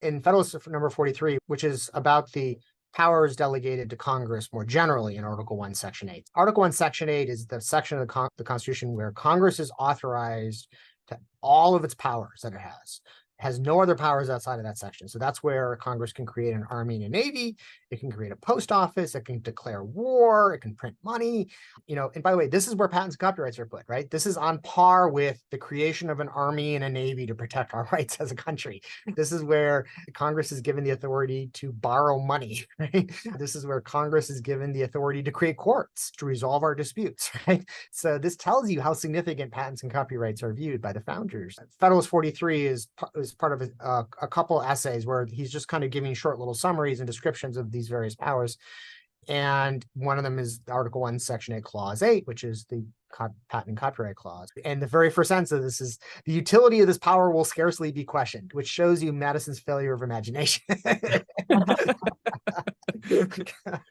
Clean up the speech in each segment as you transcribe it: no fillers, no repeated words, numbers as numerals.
in Federalist number 43, which is about the powers delegated to Congress more generally in Article 1, Section 8. Article 1, Section 8 is the section of the Constitution where Congress is authorized to all of its powers that it has no other powers outside of that section. So that's where Congress can create an army and a navy. It can create a post office. It can declare war. It can print money. And by the way, this is where patents and copyrights are put, right? This is on par with the creation of an army and a navy to protect our rights as a country. This is where Congress is given the authority to borrow money, right? This is where Congress is given the authority to create courts to resolve our disputes, right? So this tells you how significant patents and copyrights are viewed by the founders. Federalist 43 is part of a couple essays where he's just kind of giving short little summaries and descriptions of these various powers. And one of them is Article 1, Section 8, Clause 8, which is the patent and copyright clause. And the very first sentence of this is, the utility of this power will scarcely be questioned, which shows you Madison's failure of imagination.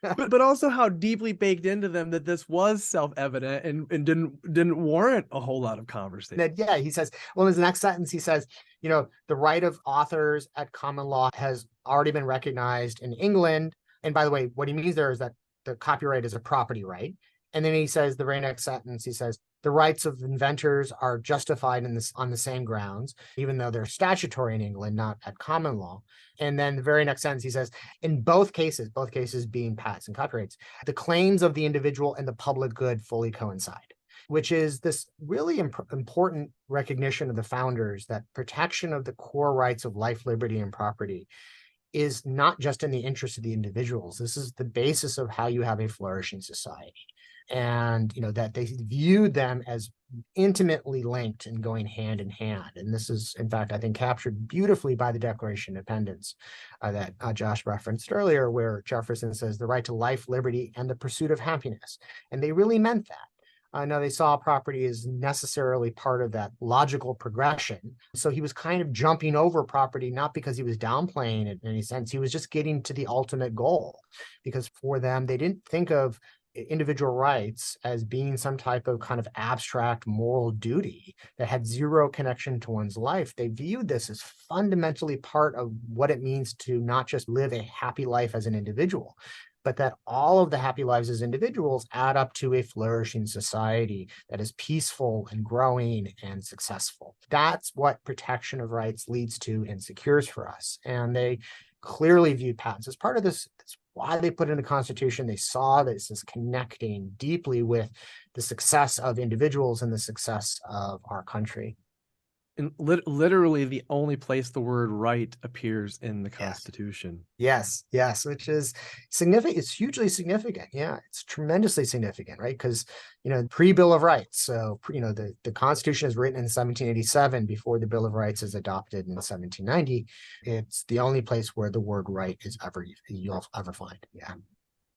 but also how deeply baked into them that this was self-evident and didn't warrant a whole lot of conversation. Yeah, he says, well, in his next sentence, he says, the right of authors at common law has already been recognized in England. And by the way, what he means there is that the copyright is a property right. And then he says, the very next sentence, he says, the rights of inventors are justified on the same grounds, even though they're statutory in England, not at common law. And then the very next sentence, he says, in both cases being patents and copyrights, the claims of the individual and the public good fully coincide, which is this really important recognition of the founders that protection of the core rights of life, liberty, and property is not just in the interest of the individuals. This is the basis of how you have a flourishing society. And that they viewed them as intimately linked and going hand in hand. And this is, in fact, I think captured beautifully by the Declaration of Independence that Josh referenced earlier, where Jefferson says the right to life, liberty, and the pursuit of happiness. And they really meant that. Now, they saw property as necessarily part of that logical progression. So he was kind of jumping over property, not because he was downplaying it in any sense. He was just getting to the ultimate goal, because for them, they didn't think of individual rights as being some type of kind of abstract moral duty that had zero connection to one's life. They viewed this as fundamentally part of what it means to not just live a happy life as an individual, but that all of the happy lives as individuals add up to a flourishing society that is peaceful and growing and successful. That's what protection of rights leads to and secures for us. And they clearly viewed patents as part of this. That's why they put in the Constitution. They saw this as connecting deeply with the success of individuals and the success of our country. And literally the only place the word right appears in the Constitution. Yes, which is significant. It's hugely significant. Yeah, it's tremendously significant, right? Because, pre-Bill of Rights. So, the Constitution is written in 1787 before the Bill of Rights is adopted in 1790. It's the only place where the word right is you'll ever find. Yeah.